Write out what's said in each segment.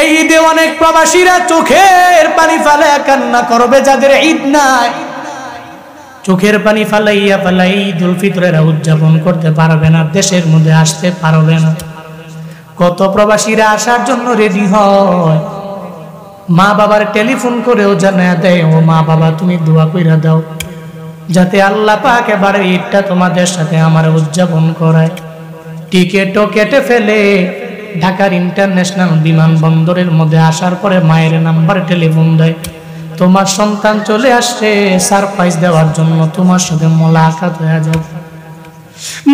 এই ঈদে অনেক প্রবাসীরা চোখের পানি ফেলে কান্না করবে, যাদের ঈদ নাই চোখের পানি ফালাইয়া ফালাই ঈদুল ফিতরেরা উদযাপন করতে পারবে না, দেশের মধ্যে আসতে পারবে না। কত প্রবাসীরা আসার জন্য রেডি হয়, মা বাবার টেলিফোন করেও জানায় দেয়, ও মা বাবা তুমি দোয়া কইরা দাও যাতে আল্লাহ পাক এবারে ঈদটা তোমাদের সাথে আমার উদযাপন করায়। টিকেটও কেটে ফেলে ঢাকার ইন্টারন্যাশনাল বিমানবন্দরের মধ্যে আসার পরে মায়ের নাম্বার টেলিফোন দেয়, তোমার সন্তান চলে আসছে সারপ্রাইজ দেওয়ার জন্য, তোমার সাথে মোলাকাত হয়ে যাবে।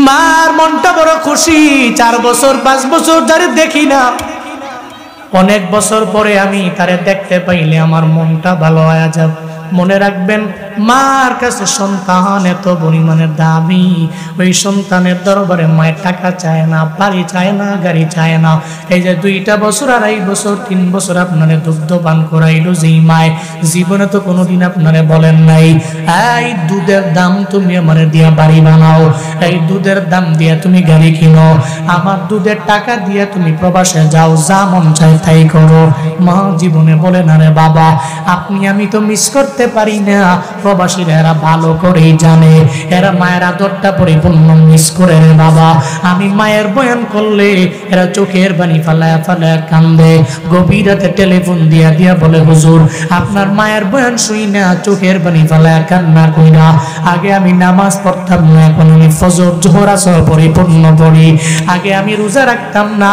মার মনটা বড় খুশি, 4 বছর 5 বছর যারে দেখি না, অনেক বছর পরে আমি তারে দেখতে পাইলে আমার মনটা ভালো হয়ে যাবে। মনে রাখবেন, মার কাছে সন্তান এত পরিমাণে দামি, ওই সন্তানের দরবারে মায়ের টাকা চায় না, বাড়ি চায় না, গাড়ি চায় না। এই যে 2টা বছর 2.5 বছর 3 বছর আপনারে দুগ্ধ পান করাইলো যেই মায়, জীবনে তো কোনোদিন আপনারে বলেন নাই এই দুধের দাম তুমি আমারে দিয়া বাড়ি বানাও, এই দুধের দাম দিয়া তুমি গাড়ি কিনো, আমার দুধের টাকা দিয়া তুমি প্রবাসে যাও, যা মন চায় তাই করো। মা জীবনে বলে না রে বাবা, আপনি আমি তো মিস করতে পারি না, প্রবাসীরা এরা ভালো করেই জানে, এরা মায়ের আদরটা পরিপূর্ণ মিস করে রে বাবা। আমি মায়ের বয়ান করলে এরা চোখের পানি ফালায়া ফালায়া কান্দে, গভীর রাতে টেলিফোন দিয়া দিয়া বলে, হুজুর আপনার মায়ের বয়ান শুই না চোখের পানি ফালায়া কান্না কইরা, আগে আমি নামাজ পড়তাম না, এখন আমি ফজর জোহর আসর পরিপূর্ণ পড়ি, আগে আমি রোজা রাখতাম না,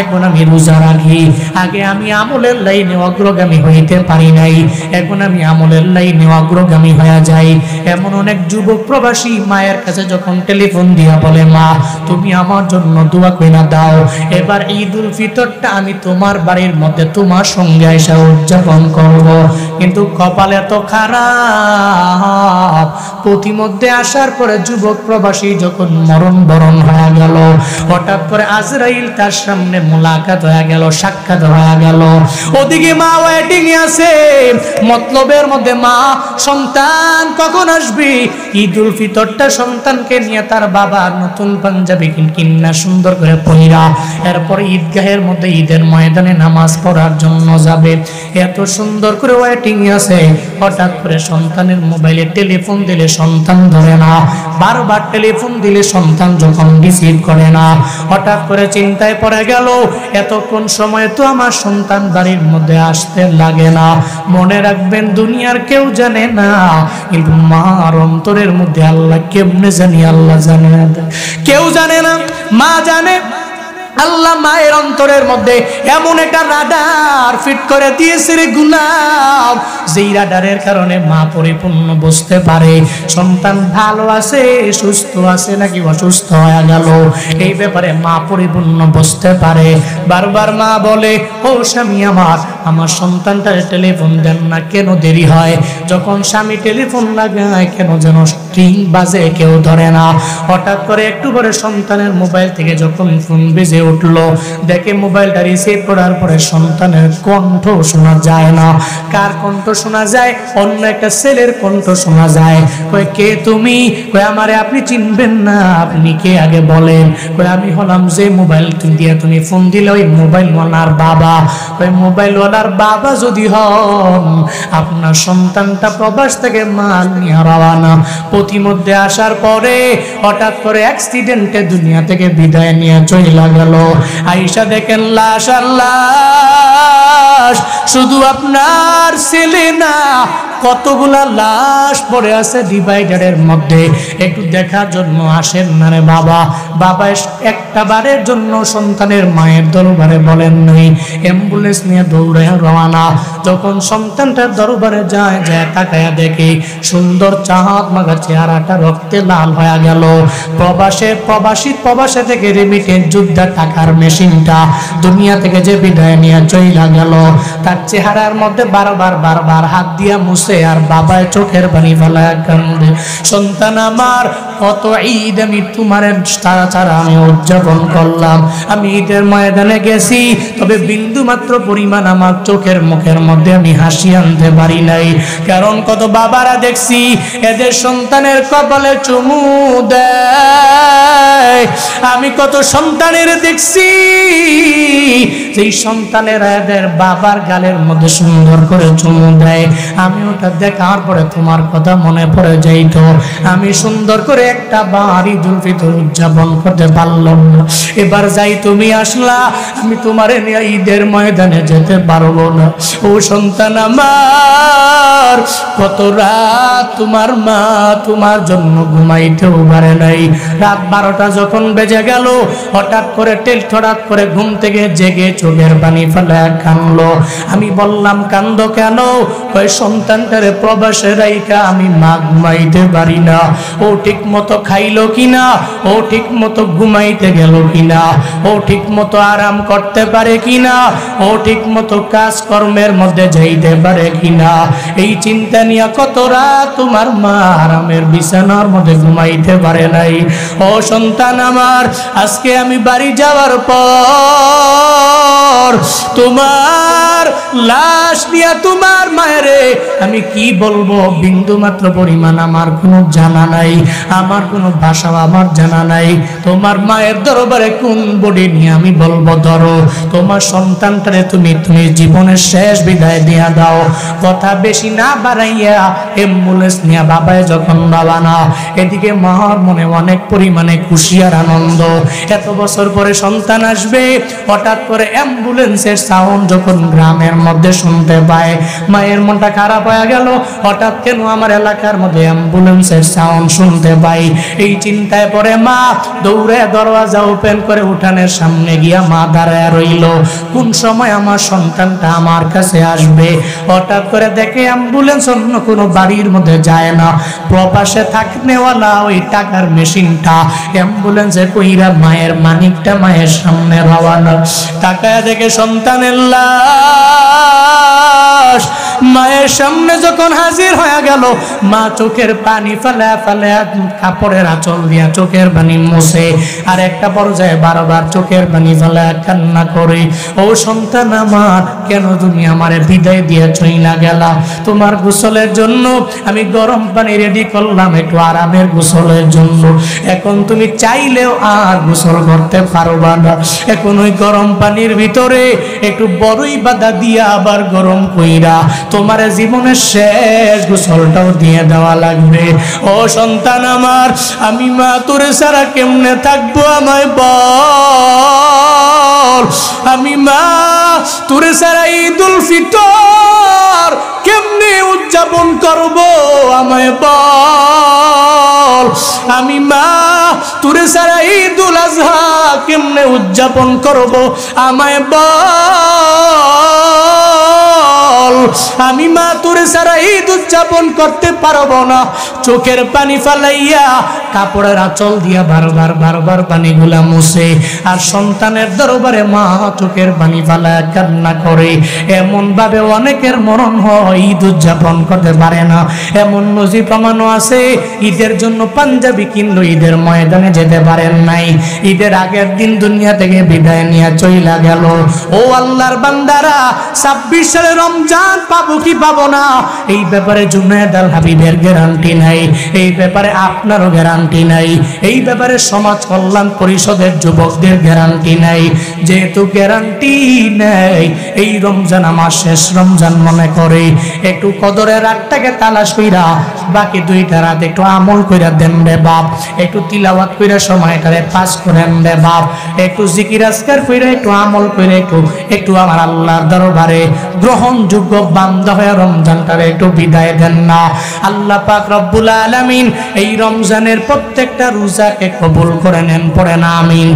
এখন আমি রোজা রাখি, আগে আমি আমলের লাইনে অগ্রগামী হইতে পারি নাই, এখন আমি আমলের লাইনে অগ্রগামী হয়ে যাই। এমন অনেক যুবক প্রবাসী মায়ের কাছে যখন টেলিফোন দিয়া বলে, মা তুমি আমার জন্য দোয়া কইরা দাও, এবার ঈদুল ফিতরটা আমি তোমার বাড়ির মধ্যে তোমার সঙ্গে এসে উদযাপন করব, কিন্তু কপাল এত খারাপ, প্রতিমধ্যে আসার পরে যুবক প্রবাসী যখন মরণ বরণ হয়ে গেল, হঠাৎ করে আজরাইল তার সামনে মোলাকাত হয়ে গেল, সাক্ষাৎ হয়ে গেল। ওদিকে মা ওয়েটিং এ আছে, মতলবের মধ্যে মা সন্তান কখন আসবে, ঈদুল ফিতরটা সন্তানকে নিয়ে তার বাবা নতুন পাঞ্জাবি কিন্না সুন্দর করে পহিরা, এরপর ঈদগাহের মধ্যে ঈদের ময়দানে নামাজ পড়ার জন্য যাবে, এত সুন্দর করে ওয়েটিং আছে। হঠাৎ করে সন্তানের মোবাইলে টেলিফোন দিলে সন্তান ধরে না, বারবার টেলিফোন দিলে সন্তান যখন রিসিভ করে না, হঠাৎ করে চিন্তায় পড়ে গেল, এতক্ষণ সময় তো আমার সন্তান বাড়ির মধ্যে আসতে লাগে না। মনে রাখবেন, দুনিয়ার কেউ জানে না, কিন্তু মার অন্তরের মধ্যে আল্লাহ কেমনে জানি, আল্লাহ জানে, কেউ জানে না, মা জানে। আল্লাহ মায়ের অন্তরের মধ্যে এমন একটা রাডার ফিট করে দিয়েছে রে গুলাম, যেই রাডারের কারণে মা পরিপূর্ণ বুঝতে পারে সন্তান ভালো আছে, সুস্থ আছে নাকি অসুস্থ হয়ে গেল, এই ব্যাপারে মা পরিপূর্ণ বুঝতে পারে। বারবার মা বলে, ও স্বামী আমার সন্তানটার টেলিফোন দেন না, কেন দেরি হয়, যখন স্বামী টেলিফোন লাগায় কেন যেন স্ট্রিং বাজে, কেউ ধরে না। হঠাৎ করে একটু পরে সন্তানের মোবাইল থেকে যখন ফোন বেজে উঠলো, দেখে মোবাইলটা রিসিভ করার পরে সন্তানের কণ্ঠ শোনা যায় না। কার কণ্ঠ শোনা যায়? অন্য একটা ছেলের কণ্ঠ শোনা যায়। কয়, কে তুমি? কয়, আমারে আপনি চিনবেন না, আপনি কে আগে বলেন। কয়, আমি হলাম যে মোবাইল দিয়ে তুমি ফোন দিলে ওই মোবাইলওয়ালার বাবা। কয়, মোবাইলওয়ালার বাবা যদি হন, আপনার সন্তানটা প্রবাস থেকে মাল নিয়ে রওনা, প্রতিমধ্যে আসার পরে হঠাৎ করে অ্যাক্সিডেন্টে দুনিয়া থেকে বিদায় নিয়ে চলে গেল। আয়েশা দেখেন লাশ আর লাশ, শুধু আপনার ছেলে না, কতগুলা লাশ পড়ে আছে ডিভাইডারের মধ্যে। একটু দেখার জন্য আসেন না রে বাবা? বাবা একটা বারের জন্য সন্তানের মায়ের দরবারে বলেন নাই, অ্যাম্বুলেন্স নিয়ে দৌড়ে রওনা। যখন সন্তানটার দরবারে যায়, তাকায়া দেখে সুন্দর চাঁদ মাগা চেহারাটা রক্তে লাল হয়ে গেল। প্রবাসী থেকে রেমিটেন্স যোদ্ধা টাকার মেশিনটা দুনিয়া থেকে যে বিদায় নিয়ে চইলা গেল, তার চেহারার মধ্যে বারবার হাত দিয়া মুছে আর বাবায় চোখের পানি ফেলায় কান্দে। সন্তান আমার কত ঈদ আমি তোমার ছাড়া আমি উদযাপন করলাম। আমি ঈদের ময়দানে গেছি, তবে বিন্দু মাত্র পরিমাণ আমার চোখের মুখের মধ্যে আমি হাসি আনতে পারি নাই। কারণ কত বাবারা দেখছি এদের সন্তানের কপালে চুমু দেয়, আমি কত সন্তানের দেখছি যেই সন্তানেরা এদের বাবার গালের মধ্যে সুন্দর করে চুমু দেয়। আমি ওটা দেখার পরে তোমার কথা মনে পড়ে যাইতো, আমি সুন্দর করে একটা বার ঈদুল ফিতর উদযাপন করতে পারলাম না। এবার যাই তুমি আসলা, আমি তোমার নিয়ে ঈদের ময়দানে যেতে পারবো না। ও সন্তান আমার, কত রাত তোমার মা তোমার জন্য ঘুমাইতেও পারে নাই। রাত 12টা যখন বেজে গেল, হঠাৎ করে ঘুম থেকে জেগে চোখের পানি ফেলে কাঁদলো। আমি বললাম কান্দো কেন? ওই সন্তানটারে প্রবাসে রাইখা আমি মা ঘুমাইতে পারি না। ও ঠিক মতো খাইলো কিনা, ও ঠিক মতো ঘুমাইতে গেল কিনা, ও ঠিক মতো আরাম করতে পারে কিনা, ও ঠিক মতো কাজকর্মের মধ্যে যাইতে পারে কিনা, এই চিন্তা নিয়ে কত রাত তোমার মা আরামের বিছানার মধ্যে ঘুমাইতে পারে নাই। ও সন্তান আমার, আজকে আমি বাড়ি যাওয়ার পর তোমার লাশ নিয়ে তোমার মায়েরে আমি কি বলবো বিন্দু মাত্র পরিমাণ আমার কোনো জানা নাই, আমার কোনো ভাষা আমার জানা নাই। তোমার মায়ের দরবারে কোন বডি নিয়ে আমি বলবো ধরো তোমার সন্তানটারে তুমি জীবনের শেষ বিদায় দিয়া দাও। কথা বেশি না বাড়াইয়া অ্যাম্বুলেন্স নিয়ে বাবায় যখন রওনা, এদিকে মার মনে অনেক পরিমাণে খুশি আর আনন্দ। এত বছর পরে সন্তান আসবে, হঠাৎ করে অ্যাম্বুলেন্সের সাউন্ড যখন গ্রামের মধ্যে শুনতে পায়, মায়ের মনটা খারাপ হয়ে গেল। হঠাৎ কেন আমার এলাকার মধ্যে অ্যাম্বুলেন্সের সাউন্ড শুনতে পাই, এই চিন্তায় পরে মা দৌড়ে দরওয়াজা ওপেন করে উঠানের সামনে গিয়া মা দাঁড়ায় রইল, কোন সময় আমার সন্তানটা আমার কাছে আসবে। হঠাৎ করে দেখে অ্যাম্বুলেন্স অন্য কোনো বাড়ির মধ্যে যায় না, প্রবাসে থাকনেওয়ালা ওই টাকার মেশিনটা অ্যাম্বুলেন্সে কইরা মায়ের মানিকটা মায়ের সামনে রওয়ানা। টাকায় দেখে সন্তানের লাশ মায়ের সামনে যখন হাজির হয়ে গেল, মা চোখের পানি ফেলে ফেলে কাপড়ের আঁচল দিয়া চোখের পানি মুছে, আর একটা পর্যায়ে বারবার চোখের পানি ফেলে কান্না করে, ও সন্তান আমার, কেন তুমি আমারে বিদায় দিয়ে চইলা গেলা? তোমার গোসলের জন্য আমি গরম পানি রেডি করলাম, একটু আরামের গোসলের জন্য। এখন তুমি চাইলেও আর গোসল করতে পারবা না। এখন ওই গরম পানির ভিতরে একটু বড়ই বাদা দিয়া আবার গরম কইরা তোমার জীবনের শেষ গোসলটাও দিয়ে দেওয়া লাগবে। ও সন্তান আমার, আমি মা তোরে ছাড়া কেমনে থাকবো আমায় বল? আমি মা তোরে ছাড়া ঈদুল ফিতর কেমনে উদযাপন করবো আমায় বল? আমি মা তোরে ছাড়া ঈদুল আজহা কেমনে উদযাপন করবো আমায় বল? আমি মা তোরে ছাড়া ঈদ উদযাপন করতে পারবো না। চোখের পানি ফালাইয়া কাপড়ের আঁচল দিয়া বারবার পানিগুলা মুছে, আর সন্তানের দরবারে মা চোখের পানি ফালাইয়া কান্না করে। এমন ভাবে অনেকের মরণ হয়, ঈদ উদযাপন করতে পারে না। এমন নজির প্রমাণও আছে, ঈদের জন্য পাঞ্জাবি কিনলো, ঈদের ময়দানে যেতে পারেন নাই, ঈদের আগের দিন দুনিয়া থেকে বিদায় নিয়ে চইলা গেল। ও আল্লাহর বান্দারা, 26 সালে রমজান পাবো কি পাবো না, এই ব্যাপারে জুনায়েদ আল হাবিবের গ্যারান্টি নাই, এই ব্যাপারে আপনারও গ্যারান্টি নাই, এই ব্যাপারে সমাজ কল্যাণ পরিষদের যুবকদের গ্যারান্টি নাই। যেহেতু গ্যারান্টি নেই, এই রমজান আমার শেষ রমজান মনে করে একটু কদরের রাতটাকে তালাশ কইরা বাকি 2টা রাত একটু আমল কইরা দেন রে বাপ, একটু তিলাওয়াত কইরা সময়টারে পাস করেন রে বাপ, একটু জিকির আজকার কইরা একটু আমল কইরা একটু আমার আল্লাহর দরবারে গ্রহণযোগ্য বান্দা হয়ে রমজানটারে একটু বিদায় দেন না। আল্লাহ পাক রব্বুল আলামিন এই রমজানের প্রত্যেকটা রোজাকে কবুল করে নেন, পড়ে না আমিন।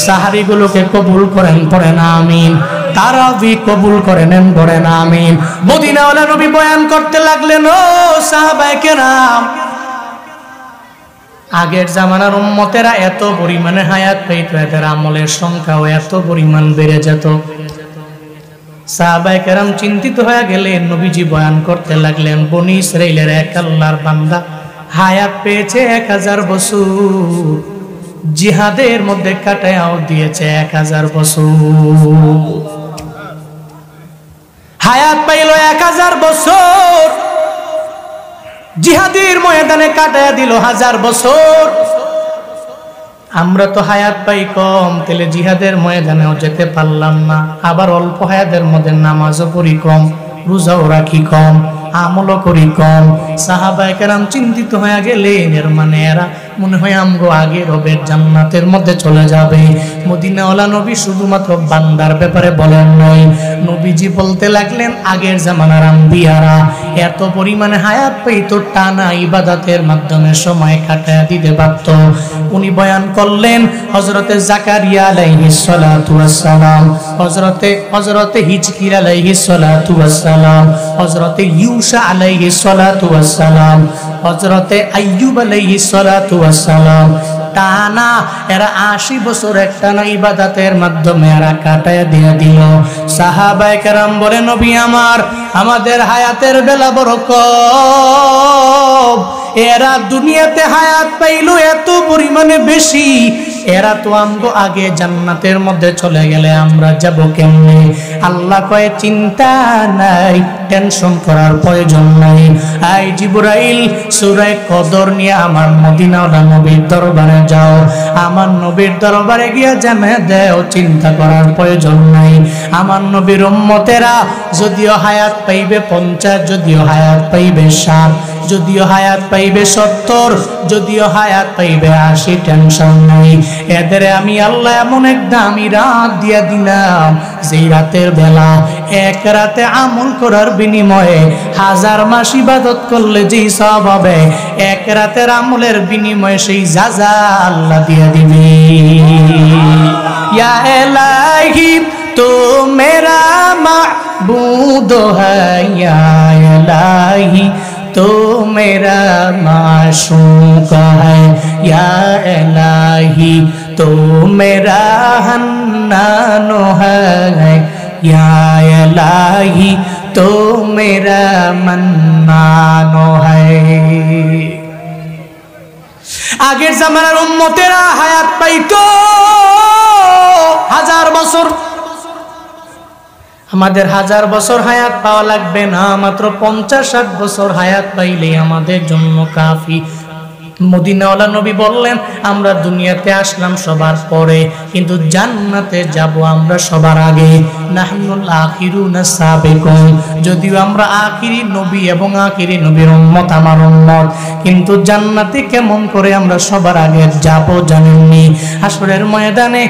সাহারিগুলোকে কবুল করেন, পড়ে না আমিন। তারাবি কবুল করে নেন, পড়ে না আমিন। মদিনাওয়ালা নবী বয়ান করতে লাগলেন, ও সাহাবায়ে কেরাম, আগের জামানার উম্মতেরা এত পরিমাণে হায়াত পেত, এদের আমলের সংখ্যাও এত পরিমাণ বেড়ে যেত। সাহাবায়ে কেরাম চিন্তিত হয়ে গেলেন, নবীজি বয়ান করতে লাগলেন, বনি ইসরাইলের এক আল্লাহর বান্দা হায়াত পেয়েছে 1000 বছর, জিহাদের মধ্যে কাটায়াও দিয়েছে 1000 বছর। হায়াত পাইল 1000 বছর, জিহাদের ময়দানে কাটায়া দিল 1000 বছর। আমরা তো হায়াত পাই কম, তাহলে জিহাদের ময়দানেও যেতে পারলাম না। আবার অল্প হায়াতের মধ্যে নামাজও পড়ি কম, রোজাও রাখি কম, আমলও করি কম। সাহাবায়ে কেরাম চিন্তিত হয়ে গেলেন, এর মানে এরা মনে হয় আমগো আগে রবের জান্নাতের মধ্যে চলে যাবে। মদিনাওয়ালা নবী শুধুমাত্র বান্দার ব্যাপারে বলেন নয়, নবীজি বলতে লাগলেন আগের জামানার আম্বিয়ারা এত পরিমাণে হায়াত পেত, টানা ইবাদতের মাধ্যমে সময় কাটায় দিতে পারত। উনি বয়ান করলেন হযরতে জাকারিয়া আলাইহিস সালাতু ওয়াস সালাম, হযরতে হিজকির আলাইহিস সালাতু ওয়াস সালাম, হযরতে ইউসা আলাইহিস সালাতু ওয়াস সালাম, হযরতে আইয়ুব আলাইহিস সালাতু ওয়াস সালাম। টানা এরা 80 বছর একটানা ইবাদতের মাধ্যমে এরা কাটায় দিয়ে দিল। সাহাবায়ে কেরাম বলে, নবী আমাদের হায়াতের বেলা বড় কম, এরা দুনিয়াতে হায়াত পাইল এত পরিমাণে বেশি, এরা তো আমগো আগে জান্নাতের মধ্যে চলে গেলে আমরা যাব কেমনে? আল্লাহ কয় চিন্তা নাই, টেনশন করার প্রয়োজন নাই। আই জিবরাইল সূরা কদর নিয়ে আমার মদিনাওয়ালা নবীর দরবারে যাও, আমার নবীর দরবারে গিয়ে জানিয়ে দাও চিন্তা করার প্রয়োজন নাই। আমার নবীর উম্মতেরা যদিও হায়াত পাইবে 50, যদিও হায়াত পাইবে 60, যদিও হায়াত পাইবে 70, যদিও হায়াত পাইবে 80, টেনশন নাই। এদের আমি আল্লাহ এমন এক দামি রাত দিয়া দিলাম, যেই রাতের বেলা এক রাতে আমল করার বিনিময়ে 1000 মাস ইবাদত করলে যেই সওয়াব হবে, এক রাতের আমলের বিনিময়ে সেই যাজা আল্লাহ দিয়া দিবে। ইয়া ইলাহি তো মেরা মাবুদ হ্যায়, ইয়া ইলাহি तो मेरा माशूक है, या इलाही तो मेरा हन्नान है, या इलाही तो मेरा मन्नान है। আগের জামানার উম্মতেরা হায়াত পাইতো 1000 বছর, আমাদের 1000 বছর হায়াত পাওয়া লাগবে না, মাত্র 50-60 বছর হায়াত পাইলেই আমাদের জন্য কাফি। মদিনাওয়ালা নবী বললেন আমরা দুনিয়াতে আসলাম সবার পরে, কিন্তু জান্নাতে যাব আমরা সবার আগে। নাহনুল আখিরুনা সাবিকুন, যদিও আমরা আখিরি নবী এবং আখিরি নবীর উম্মত, আমার উম্মত, কিন্তু জান্নাতে কেমন করে আমরা সবার আগে যাব জানেননি? হাসরের ময়দানে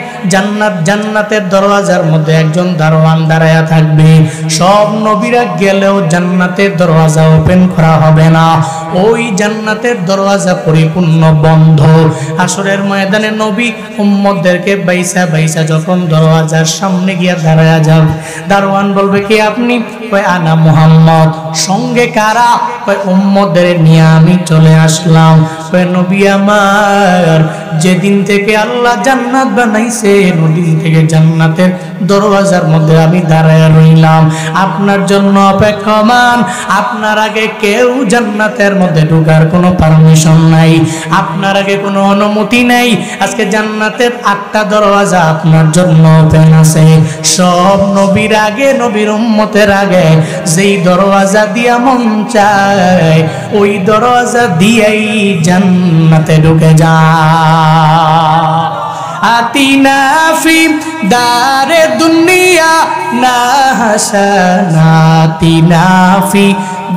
জান্নাতের দরওয়াজার মধ্যে একজন দারোয়ান দাঁড়ায়া থাকবে। সব নবীরা গেলেও জান্নাতের দরওয়াজা ওপেন করা হবে না, ওই জান্নাতের দরওয়াজা পরিপূর্ণ বন্ধ। হাসরের ময়দানে নবী উম্মতদেরকে বাইসা বাইসা যখন দরওয়াজার সামনে গিয়া দাঁড়ায়া যাবে, দারোয়ান বলবে কি আপনি? কয় আনা মুহাম্মদ। সঙ্গে কারা? কয় উম্মতদের নিয়ে আমি চলে আসলাম। কয় নবী আমার, যেদিন থেকে আল্লাহ জান্নাত বানাইছে ওদিন থেকে জান্নাতের দরওয়াজার মধ্যে আমি দাঁড়ায়া রইলাম আপনার জন্য অপেক্ষমান। আপনার আগে কেউ জান্নাতের মধ্যে ঢোকার কোনো পারমিশন নাই, আপনার আগে কোনো অনুমতি নাই। আজকে জান্নাতের 8টা দরওয়াজা আপনার জন্য ওপেন আছে। সব নবীর আগে, নবীর উম্মতের আগে যেই দরওয়াজা দিয়া মন চায় ওই দরওয়াজা দিয়েই জান্নাতে ঢুকে যায়। আতিনা ফি দারে দুনিয়া না হাসানাতিনা ফি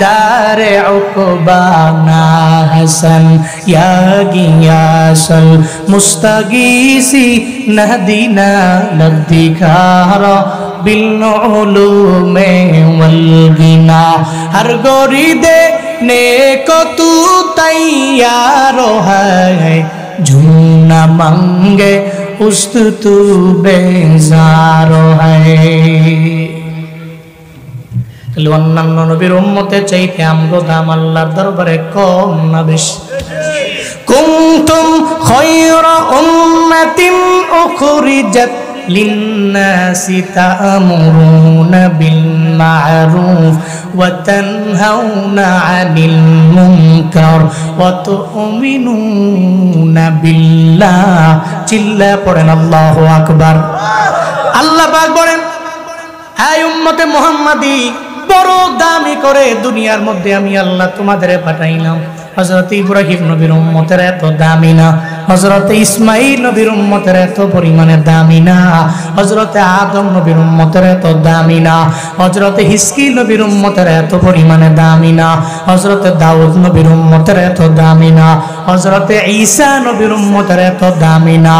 দারে উকবা না হাসান, ইয়া গিয়াসল মুস্তাগীসি নাহদিনা লদ্দিকারা বিল উলুমে ওয়াল গিনা। হর গরিদে নেকো তু তৈয়ার है, झूना मांगे उस्त तू बेजार है। তাহলে অন্যান্য নবীর উম্মতের চাইতে আমগো দাম আল্লাহর দরবারে কম না বেশি? কুনতুম খায়রা উম্মাতিন উখরিজাত লিন্নাসি তা'মুরুনা বিল মা'রুফ ওয়া তানহাউনা আনিল মুনকার ওয়া তুমিনুনা বিল্লাহ। চিল্লা পড়েন আল্লাহু আকবার। আল্লাহ পাক বলেন, এই উম্মতে মুহাম্মাদি বড় দামি করে দুনিয়ার মধ্যে আমি আল্লাহ তোমাদের পাঠাইলাম। হযরত ইব্রাহিম নবীর উম্মতের এত দামি না, হযরত ইসমাঈল নবীর উম্মতের এত পরিমাণে দামি না, হযরত আদম নবীর উম্মতের এত দামি না, হযরত হিজকিল নবীর উম্মতের এত পরিমাণে দামি না, হযরত দাউদ নবীর উম্মতের এত দামি না, হযরত ঈসা নবীর উম্মতের এত দামি না।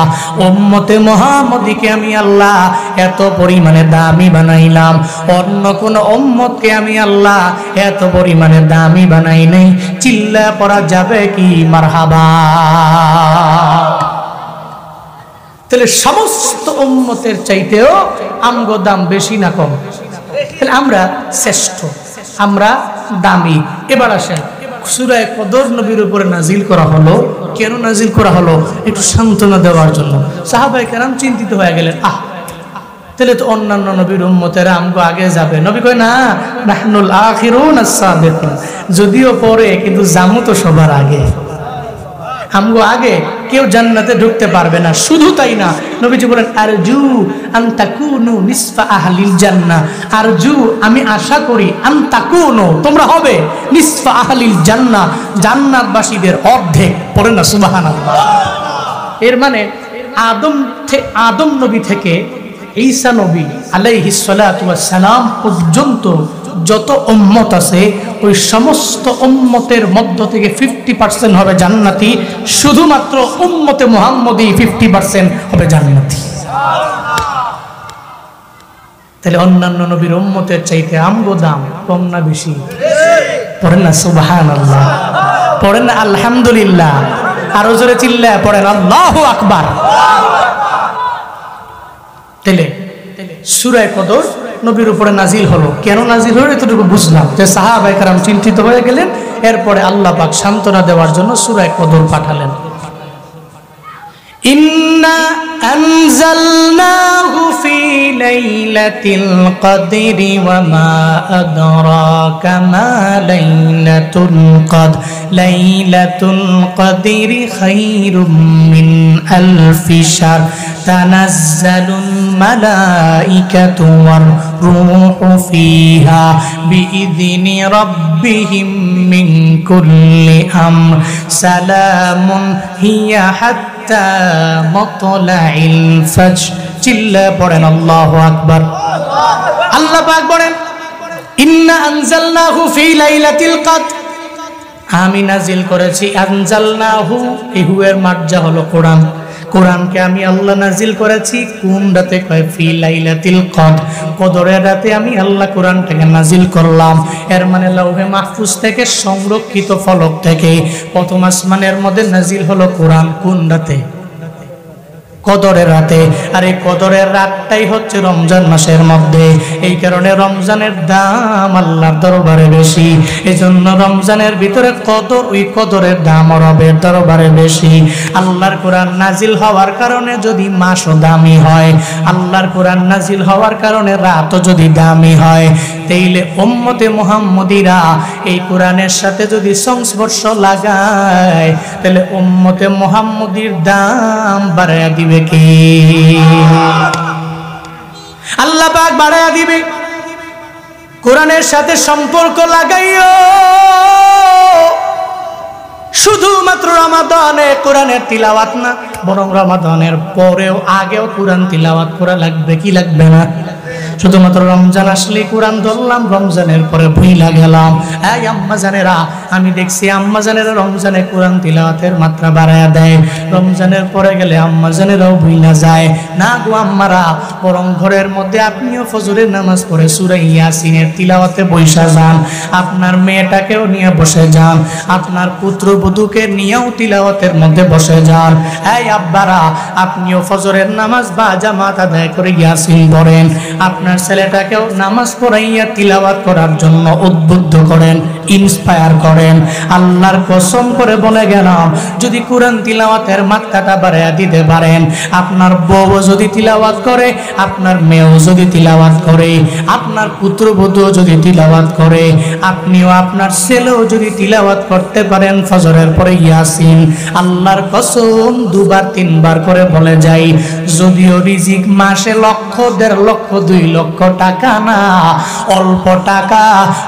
উম্মতে মুহাম্মদীকে আমি আল্লাহ এত পরিমাণে দামি বানাইলাম, অন্য কোন উম্মতকে আমি আল্লাহ এত পরিমাণে দামি বানাই নাই। চিল্লা পড়া যাবে কি মারহাবা? তাহলে সমস্ত উম্মতের চাইতেও আমগো দাম বেশি না কম? তাহলে আমরা শ্রেষ্ঠ, আমরা দামি। এবার আসেন, সূরা কদর নবীর উপরে নাজিল করা হলো। কেন নাজিল করা হলো? একটু সান্ত্বনা দেওয়ার জন্য। সাহাবায়ে কেরাম চিন্তিত হয়ে গেলেন, তাহলে তো অন্যান্য নবীর উম্মতেরা আমগো আগে যাবে। নবী কয়, না, নাহনুল আখিরুন আস-সাবিকুন, যদিও পরে কিন্তু জামু তো সবার আগে। আমগো আগে কেউ জান্নাতে ঢুকতে পারবে না। শুধু তাই না, নবীজি বলেন, আরজু আন তাকুনু নিসফা আহলিল জান্নাহ, আরজু আমি আশা করি, আন তাকুনু তোমরা হবে, নিসফা আহলিল জান্নাহ জান্নাতবাসীদের অর্ধেক। পড়েন না সুবহানাল্লাহ। এর মানে আদম নবী থেকে ঈসা নবী আলাইহিস সালাতু ওয়াস সালাম পর্যন্ত যত উম্মত আছে, ওই সমস্ত উম্মতের মধ্য থেকে 50% হবে জান্নাতি। শুধুমাত্র উম্মতে মুহাম্মদী 50% হবে জান্নাতি। তাহলে অন্যান্য নবীর উম্মতের চাইতে আমগো দাম কম না বেশি? পড়েন না সুবহানাল্লাহ, পড়েন না আলহামদুলিল্লাহ, আরো জোরে চিল্লায় পড়েন আল্লাহু আকবার। তাহলে সূরা কদর নবীর উপরে নাজিল হলো। কেন নাজিল হলো এতটুকু বুঝলাম, যে সাহাবায়ে কেরাম চিন্তিত হয়ে গেলেন। এরপরে আল্লাহ পাক সান্ত্বনা দেওয়ার জন্য সূরা কদর পাঠালেন। ইন্না আনজালনাহু ফি লাইলাতিল কদরি ওয়া মা আদরাকা মা লাইলাতুল কদর লাইলাতুল কদরি খায়রুম মিন আলফি শাহর তানাজ্জালুল মালাইকাতু ওয়ার রূহু ফিহা বিইذনি রাব্বিহিম মিন কুল্লি আমর সালামুন হিয়া হাত্তা মাতলাইল ফাজর। চিল্লা পড়েন আল্লাহু আকবার। আল্লাহ পাক বলেন, ইন্না আনজালনাহু ফি লাইলাতিল কদর, আমি নাজিল করেছি। আনজালনাহু, এই হুয়ের মার্জা হলো কোরআন। কোরআনকে আমি আল্লাহ নাজিল করেছি কোন রাতে? কয় ফি লাইলাতিল কদর, কদরের রাতে আমি আল্লাহ কোরআনটাকে নাজিল করলাম। এর মানে লাউহে মাহফুজ থেকে সংরক্ষিত ফলক থেকে প্রথম আসমানের মধ্যে নাজিল হলো কোরআন। কোন রাতে? কদরের রাতে। আর এই কদরের রাতটাই হচ্ছে রমজান মাসের মধ্যে। এই কারণে রমজানের দাম আল্লাহর দরবারে বেশি। এজন্য রমজানের ভিতরে কদর, ওই কদরের দাম রবের দরবারে বেশি। আল্লাহর কোরআন নাজিল হওয়ার কারণে যদি মাসও দামি হয়, আল্লাহর কোরআন নাজিল হওয়ার কারণে রাতও যদি দামি হয়, তাইলে উম্মতে মুহাম্মদীরা এই কোরআনের সাথে যদি সংস্পর্শ লাগায়, তাহলে উম্মতে মুহাম্মদীর দাম বাড়ায়া দিবে কে? আল্লাহ পাক বাড়ায়া দিবে। কোরআনের সাথে সম্পর্ক লাগাইও। শুধুমাত্র রমাদানে কোরআনের তিলাওয়াত না, বরং রমাদানের পরেও আগেও কোরআন তিলাওয়াত করা লাগবে কি লাগবে না? শুধুমাত্র রমজান আসলে কোরআন ধরলাম, রমজানের পরে ভুইলা গেলাম। এই আম্মা জানেরা, আমি দেখছি আম্মা জানেরা রমজানে কোরআন তিলাওয়াতের মাত্রা বাড়ায়া দেয়, রমজানের পরে গেলে আম্মা জানেরাও ভুইলা যায়। না গো আম্মারা, বরং ঘরের মধ্যে আপনিও ফজরের নামাজ পড়ে সূরা ইয়াসিনের তিলাওয়াতে বসে যান। আপনার মেয়েটাকেও নিয়ে বসে যান, আপনার পুত্রবধূকে নিয়েও তিলাওয়াতের মধ্যে বসে যান। এই আব্বারা, আপনিও ফজরের নামাজ বা জামাত আদায় করে ইয়াসিন পড়েন। আপনার ছেলেটাকেও নামাজ পড়াইয়া তিলাওয়াত করার জন্য উদ্বুদ্ধ করেন, ইন্সপায়ার করেন। আল্লাহর কসম করে বলে গেলাম, যদি কোরআন তিলাওয়াতের মাত্রাটা বাড়াইয়া দিতে পারেন, আপনার বউ যদি তিলাওয়াত করে, আপনার মেয়েও যদি তিলাওয়াত করে, আপনার পুত্রবধূ যদি তিলাওয়াত করে, আপনিও আপনার ছেলেও যদি তিলাওয়াত করতে পারেন ফজরের পরে ইয়াসিন, আল্লাহর কসম দুবার তিনবার করে বলে যাই, যদিও রিজিক মাসে লক্ষ, 1.5 লক্ষ, 2 লক্ষ টাকা না, অল্প টাকা,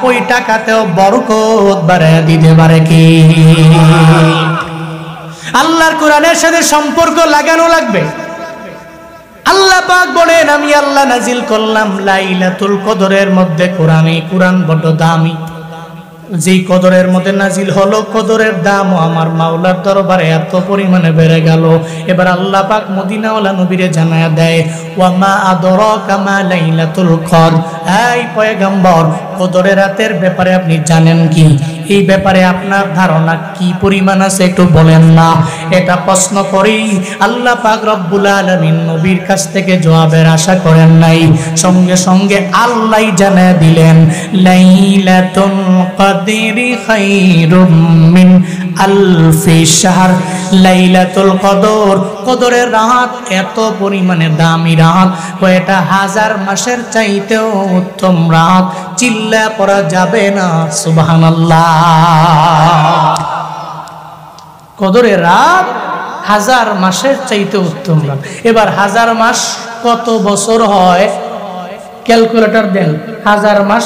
ওই টাকাতেও বরকত বাড়াইয়া দিতে পারে কি? আল্লাহর কোরআনের সাথে সম্পর্ক লাগানো লাগবে। আল্লাহ পাক বলেন, আমি আল্লাহ নাজিল করলাম লাইলাতুল কদরের মধ্যে কোরআনে। কোরআন বড় দামি, যেই কদরের মধ্যে নাজিল হলো, কদরের দামও আমার মাওলার দরবারে এত পরিমাণে বেড়ে গেল। এবার আল্লাহ পাক মদিনাওয়ালা নবীরে জানায়া দেয়, ওয়া মা আদরাকা মা লাইলাতুল কদর। এই পয়গম্বর, কদরের রাতের ব্যাপারে আপনি জানেন কি? এই ব্যাপারে আপনার ধারণা কি পরিমাণ আছে একটু বলেন না। এটা প্রশ্ন করি আল্লাহ পাক রব্বুল আলামিন নবীর কাছ থেকে জবাবের আশা করেন নাই, সঙ্গে সঙ্গে আল্লাহই জানায়া দিলেন, লাইলাতুল কদরি খায়রুম মিন আলফি শাহর। লাইলাতুল কদর, কদরের রাত এত পরিমাণে দামি রাত, কয়টা 1000 মাসের চাইতেও উত্তম রাত। চিল্লা পড়া যাবে না সুবহানাল্লাহ। কদরের রাত 1000 মাসের চাইতে উত্তম রাত। এবার 1000 মাস কত বছর হয়? ক্যালকুলেটর দেন। 1000 মাস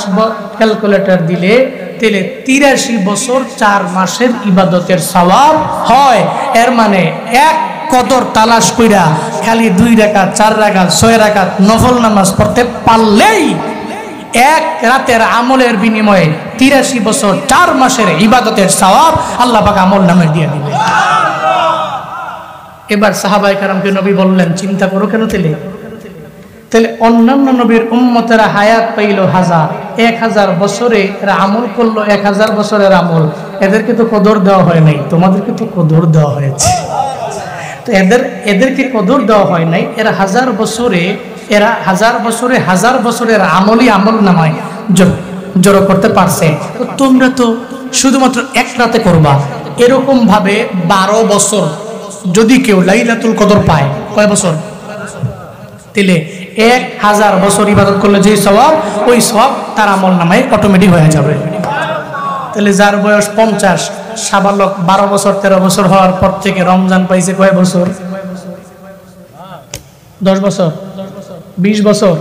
ক্যালকুলেটর দিলে তাহলে 83 বছর 4 মাসের ইবাদতের সওয়াব হয়। এর মানে এক কদর তালাশ কইরা খালি 2 রাকাত, 4 রাকাত, 6 রাকাত নফল নামাজ পড়তে পারলেই এক রাতের আমলের বিনিময়ে 83 বছর 4 মাসের ইবাদতের সওয়াব আল্লাহ পাক আমল নামে দিয়ে দিবেন। এবার সাহাবায়ে কেরামকে নবী বললেন, চিন্তা করো কেন তাহলে অন্যান্য নবীর উম্মতেরা হায়াত পাইল 1000 বছরে, এরা আমল করলো 1000 বছরের আমল। এদেরকে তো কদর দেওয়া হয় নাই, তোমাদেরকে তো কদর দেওয়া হয়েছে। তো এদেরকে কদর দেওয়া হয় নাই। এরা 1000 বছরে 1000 বছরের আমলই আমল নামায় জড়ো করতে পারছে। তো তোমরা তো শুধুমাত্র এক রাতে করবা। এরকম ভাবে 12 বছর যদি কেউ লাইলাতুল কদর পায়, কয় বছর? তাহলে 1000 বছর ইবাদত করলে যে সওয়াব, ওই সওয়াব তার আমল নামায় অটোমেটিক হয়ে যাবে। তাহলে যার বয়স 50, সাবালক 12 বছর 13 বছর হওয়ার পর থেকে রমজান পাইছে কয় বছর? 10 বছর, 20 বছর,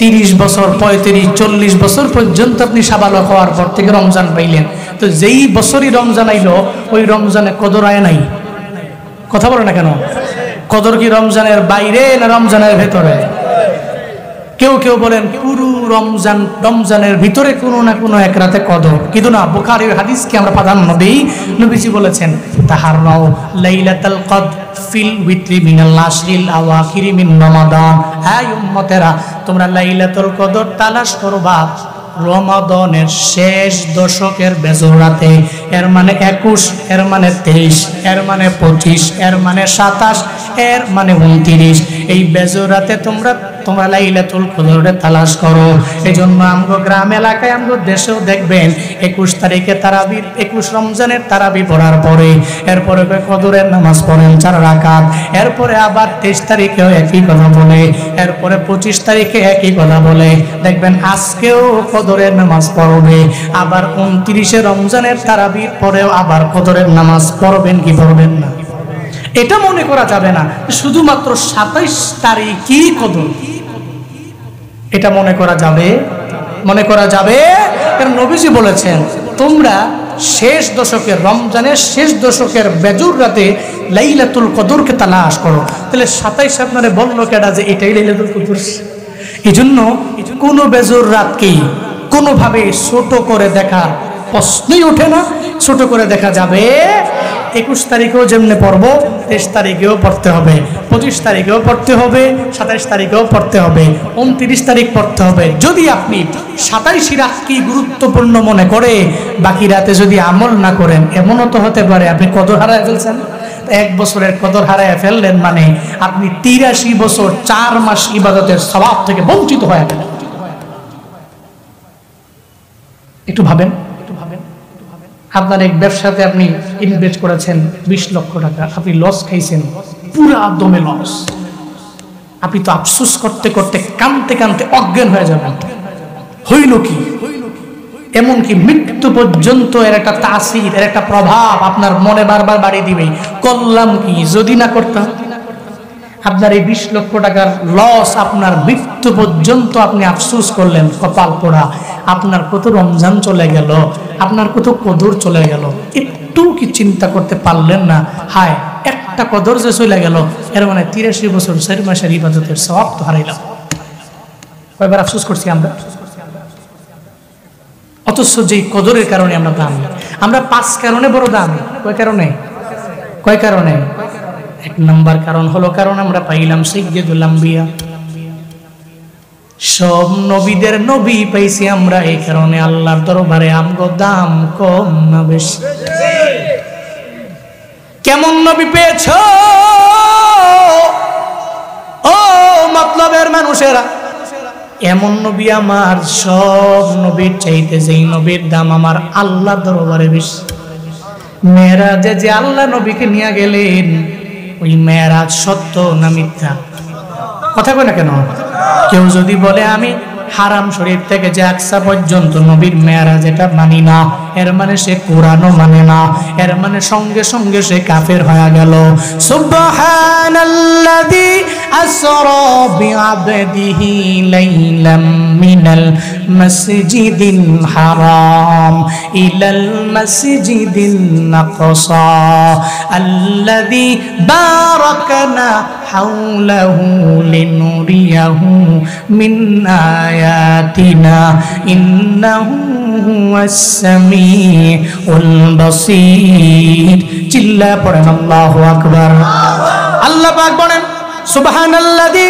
30 বছর, 35, 40 বছর পর্যন্ত আপনি সাবালক হওয়ার পর থেকে রমজান পাইলেন। তো যেই বছরই রমজান আইলো, ওই রমজানে কদর আয় নাই। কথা বলে না কেন? কদর কি রমজানের বাইরে না রমজানের ভেতরে? কেউ বলেন পুরো রমজানের ভিতরে কোনো না কোনো এক রাতে কদর, কিন্তু না, বুখারীর হাদিসকে আমরা প্রাধান্য দেই। নবীজি বলেছেন, তাহাররাও লাইলাতুল কদর ফিল উইত্রি মিনাল আশরিল আওয়াখিরি মিন রমাদান। হ্যাঁ উম্মতেরা, তোমরা লাইলাতুল কদর তালাশ করবা রমাদানের শেষ দশকের বেজর রাতে। এর মানে 21, এর মানে 23, এর মানে 25, এর মানে 27, এর মানে 29। এই বেজর রাতে তোমরা লাইলাতুল কদরে তালাশ করো। এই জন্য আমগো গ্রাম এলাকায়, আমগো দেশেও দেখবেন 21 তারিখে তারাবি, 21 রমজানের তারাবি পড়ার পরে এরপরে কদরের নামাজ পড়েন 4 রাকাত। এরপরে আবার 23 তারিখেও একই কথা বলে, এরপরে 25 তারিখে একই কথা বলে। দেখবেন আজকেও কদরের নামাজ পড়বে, আবার 29শে রমজানের তারাবির পরেও আবার কদরের নামাজ পড়বেন কি পড়বেন না? এটা মনে করা যাবে না শুধুমাত্র 27 তারিখই কদর। এটা মনে করা যাবে কারণ নবীজি বলেছেন, তোমরা শেষ দশকের, রমজানের শেষ দশকের বেজুর রাতে লাইলাতুল কদরকে তালাশ করো। তাহলে 27 আপনারে বললো কেডা যে এটাই লাইলাতুল কদর? এই জন্য কোনো বেজুর রাতকেই কোনোভাবে ছোট করে দেখা প্রশ্নই ওঠে না। ছোট করে দেখা যাবে 21 তারিখেও যেমনি পড়বো, 23 তারিখেও পড়তে হবে, 25 তারিখেও পড়তে হবে, 27 তারিখেও পড়তে হবে, 29 তারিখ পড়তে হবে। যদি আপনি 27 রাতকেই গুরুত্বপূর্ণ মনে করে বাকি রাতে যদি আমল না করেন, এমনও তো হতে পারে আপনি কদর হারায় ফেলছেন। 1 বছরের কদর হারায় ফেললেন মানে আপনি 83 বছর 4 মাস ইবাদতের সওয়াব থেকে বঞ্চিত হয়ে গেলেন। একটু ভাবেন। আপনার এক ব্যবসাতে আপনি ইনভেস্ট করেছেন 20 লক্ষ টাকা, আপনি লস খাইছেন, পুরা দমে লস। আপনি তো আফসোস করতে করতে কাঁদতে কাঁদতে অজ্ঞান হয়ে যাবেন। হইল কি? এমনকি মৃত্যু পর্যন্ত এর একটা তাসির, এর একটা প্রভাব আপনার মনে বারবার বাড়িয়ে দিবে, করলাম কি যদি না করতাম। আপনার এই 20 লক্ষ টাকার লস, আপনার মৃত্যু পর্যন্ত আপনি আফসোস করলেন, কপাল পোড়া। আপনার কত রমজান চলে গেল, আপনার কত কদর চলে গেল, একটু কি চিন্তা করতে পারলেন না? হায়, একটা কদর যে চলে গেল, এর মানে 83 বছর 4 মাসের ইবাদতের সওয়াব তো হারাইলাম। কয়বার আফসোস করছি আমরা? অথচ যেই কদরের কারণে আমরা দামি। আমরা 5 কারণে বড় দামি। কয় কারণে? 1 নম্বর কারণ হলো কারণ আমরা পাইলাম সাইয়্যিদুল আম্বিয়া, সব নবীদের নবী পাইছি আমরা, এই কারণে আল্লাহর দরবারে আমগো দাম কম না বেশি? কেমন নবী পেয়েছো ও মতলবের মানুষেরা? এমন নবী আমার, সব নবীর চাইতে যেই নবীর দাম আমার আল্লাহর দরবারে বেশি। মেরাজে যে আল্লাহ নবীকে নিয়ে গেলেন, ওই মেরাজ সত্য না মিথ্যা? কথা কয় না কেন? কেউ যদি বলে আমি হারাম শরীফ থেকে যে আকসা পর্যন্ত নবীর মেরাজ এটা মানি না, এর মানে সে কোরআনও মানে না, এর মানে সঙ্গে সঙ্গে সে কাফের হয়ে গেল। সুবহানাল্লাযী আসরা বিআবদিহি লাইলাম মিনাল মাসজিদিল হারাম ইলাল মাসজিদিল আকসা আল্লাযী বারাকনা হাওলাহু লিনুরিয়াহু মিন আয়াতিনা ইন্নাহু হুয়াস সামিউল বাসীর। চিল্লা পড়েন আল্লাহু আকবার। আল্লাহ পাক বলেন সুবহানাল্লাযী,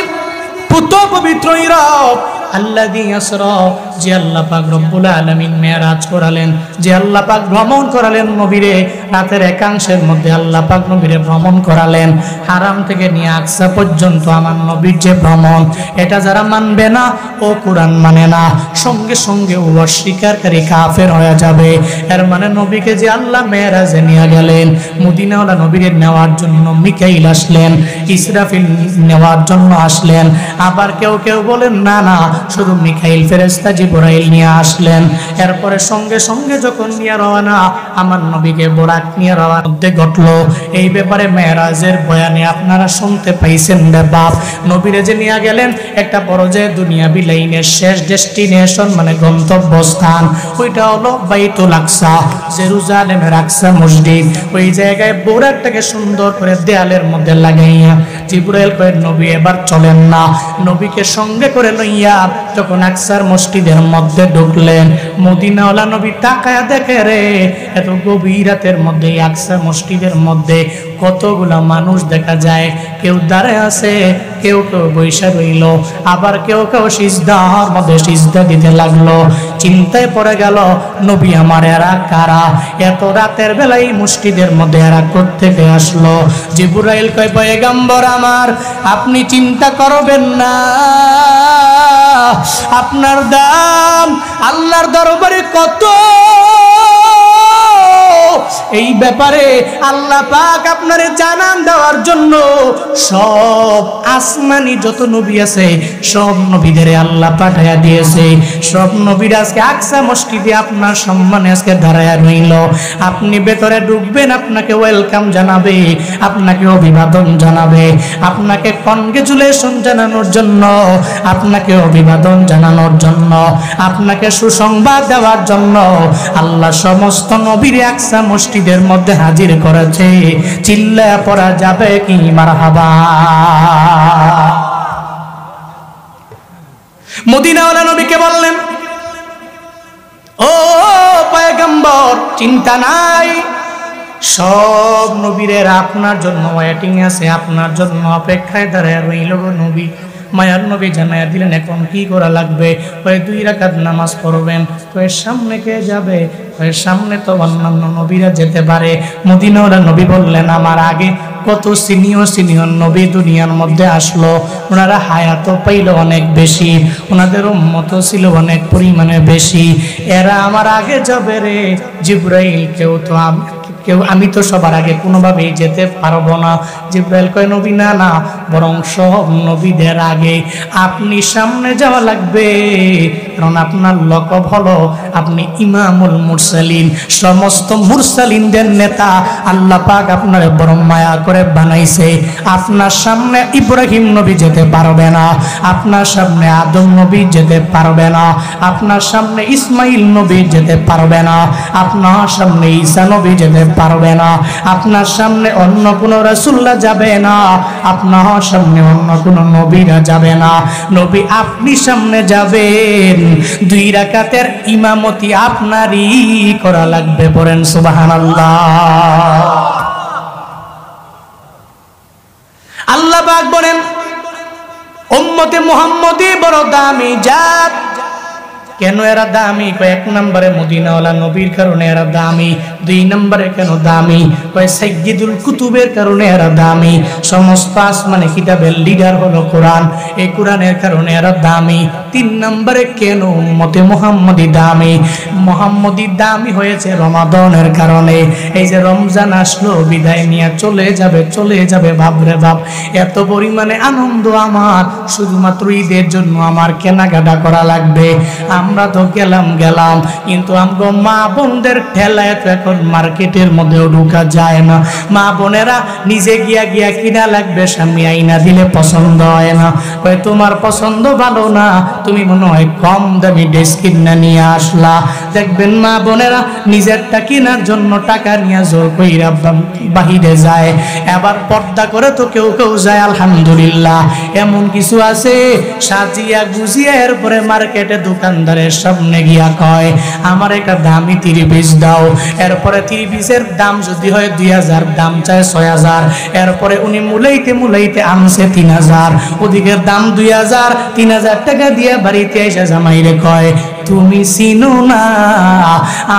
পুত পবিত্র রব, আল্লাযী আসরা, যে আল্লাহ পাক রব্বুল আলামিন মেরাজ করালেন, যে আল্লাহ পাক ভ্রমণ করালেন নবীরে, রাতের একাংশের মধ্যে আল্লাহ পাক নবীরে ভ্রমণ করালেন। হারাম থেকে নিয়ে আকসা পর্যন্ত আমার নবীর যে ভ্রমণ, এটা যারা মানবে না, ও কোরআন মানে না, সঙ্গে সঙ্গে ও অস্বীকারী কাফের হয়ে যাবে। এর মানে নবীকে যে আল্লাহ মেরাজে নিয়ে গেলেন, মদিনাওয়ালা নবীরে নেওয়ার জন্য মিকাইল আসলেন, ইসরাফিল নেওয়ার জন্য আসলেন। আবার কেউ কেউ বলেন না না, শুধু মিকাইল ফেরেশতা জিবরাইল নিয়ে আসলেন। এরপরে সঙ্গে সঙ্গে যখন নিয়ে রওনা, আমার নবীকে বোরাক নিয়ে রওয়ার মধ্যে ঘটলো। এই ব্যাপারে মেরাজের বয়ানে আপনারা শুনতে পাইছেন রে বাপ। নবীরে যে নিয়ে গেলেন একটা বড় যে দুনিয়াবি লাইনের শেষ ডেস্টিনেশন, মানে গন্তব্যস্থান, ওইটা হলো বাইতুল আকসা, জেরুজালেমের আকসা মসজিদ। ওই জায়গায় বোরাকটাকে সুন্দর করে দেয়ালের মধ্যে লাগাইয়া জিবরাইল কয়, নবী এবার চলেন না। নবীকে সঙ্গে করে লইয়া যখন আকসার মসজিদের মধ্যে ঢুকলেন, মদিনাওয়ালা নবী তাকায়া দেখে রে, এত গভীর রাতের মধ্যে আকসা মসজিদের মধ্যে কতগুলা মানুষ দেখা যায়। কেউ দাঁড়ায় আছে, কেউ কেউ বৈশা রইল, আবার কেউ কেউ সিজদার মধ্যে সিজদা দিতে লাগলো। চিন্তায় পড়ে গেল, নবী আমার এরা কারা? এত রাতের বেলায় মসজিদের মধ্যে এরা কোত্থেকে আসলো? জিবরাইল কয়, পয়গম্বর আমার, আপনি চিন্তা করবেন না, আপনার দাম আল্লাহর দরবারে কত, এই ব্যাপারে আল্লাহ পাক আপনারে জানান দেওয়ার জন্য সব আসমানি যত নবী আছে সব নবীদের আল্লাহ পাঠায়া দিয়েছে। সব নবীরা আজকে আকসা মসজিদে আপনার সম্মানে আজকে দাঁড়ায়া রইল। আপনি ভেতরে ঢুকবেন, আপনাকে ওয়েলকাম জানাবে, আপনাকে অভিবাদন জানাবে, আপনাকে কনগ্রেচুলেশন জানানোর জন্য, আপনাকে অভিবাদন জানানোর জন্য, আপনাকে সুসংবাদ দেওয়ার জন্য আল্লাহ সমস্ত নবীর আকসা মসজিদের মধ্যে হাজির করেছে। চিল্লায়া পড়া যাবে কি মারহাবা? মদিনাওয়ালা নবীকে বললেন, ও পয়গম্বর, চিন্তা নাই, সব নবীরা আপনার জন্য ওয়েটিং আছে, আপনার জন্য অপেক্ষায় দাঁড়ায় রইল গো নবী। মায়ার নবী জানায়া দিলেন এখন কি করা লাগবে? কয় 2 রাকাত নামাজ পড়বেন। কয় সামনে কে যাবে? কয় সামনে তো অন্যান্য নবীরা যেতে পারে। মদিনাওয়ালা নবী বললেন আমার আগে কত সিনিয়র নবী দুনিয়ার মধ্যে আসলো, ওনারা হায়াত পাইল অনেক বেশি, ওনাদের উম্মত ছিল অনেক পরিমাণে বেশি, এরা আমার আগে যাবে রে জিবরাইল, আমি তো সবার আগে কোনোভাবেই যেতে পারবো না। জিবরাইল কয় নবী না না, বরং সব নবীদের আগে আপনি সামনে যাওয়া লাগবে, কারণ আপনার লকব হলো আপনি ইমামুল মুরসালিন, সমস্ত মুরসালিনদের নেতা। আল্লাহ পাক আপনার বড় মায়া করে বানাইছে। আপনার সামনে ইব্রাহিম নবী যেতে পারবে না, আপনার সামনে আদম নবী যেতে পারবে না, আপনার সামনে ইসমাইল নবী যেতে পারবে না, আপনার সামনে ঈসা নবী যেতে পারবে না, আপনার সামনে অন্য কোনো রাসূলুল্লাহ যাবে না, আপনার সামনে অন্য কোনো নবীরা যাবে না। নবী আপনি সামনে যাবেন, 2 রাকাতের ইমামতি আপনারই করা লাগবে। পড়েন সুবহানাল্লাহ। আল্লাহ পাক বলেন উম্মতে মুহাম্মদী বড় দামি জাত। কেন এরা দামি? কয় 1 নম্বরে মদিনাওয়ালা নবীর কারণে এরা দামি। 2 নম্বরে কেন দামি? কয় সাইয়্যিদুল কুতুবের কারণে এরা দামি। সমস্ত আসমানি কিতাবের লিডার হলো কোরআন, এই কোরআনের কারণে এরা দামি। 3 নম্বরে কেন উম্মতে মুহাম্মদী দামি? মুহাম্মদী দামি হয়েছে রমাদানের কারণে। এই যে রমজান আসলো, বিদায় নিয়ে চলে যাবে বাপরে বাপ, এত পরিমাণে আনন্দ আমার, শুধুমাত্র ঈদের জন্য আমার কেনাকাটা করা লাগবে। আমরা তো গেলাম কিন্তু আমগো মা বোনদের ঠেলায় তো এখন মার্কেটের মধ্যেও ঢোকা যায় না। মা বোনেরা নিজে গিয়া কিনা লাগবে, স্বামী আইনা দিলে পছন্দ হয় না। কয় তোমার পছন্দ ভালো না, তুমি মনে হয় কম দামি ড্রেস কিনা নিয়ে আসলা। দেখবেন মা বোনেরা নিজেরটা কেনার জন্য টাকা নিয়ে জোর কইরা বাহিরে যায়। এবার পর্দা করে তো কেউ যায়, আলহামদুলিল্লাহ। এমন কিছু আছে সাজিয়া গুজিয়া এরপরে মার্কেটে দোকানদারের সামনে গিয়া কয় আমার একটা দামি 30 পিস দাও। এরপরে 30 পিসের দাম যদি হয় 2000, দাম চায় 6000। এরপরে উনি মুলাইতে আনছে 3000, ওদিকের দাম 2000। 3000 টাকা দিয়ে বাড়িতে এসে জামাইরে কয় তুমি চিনো না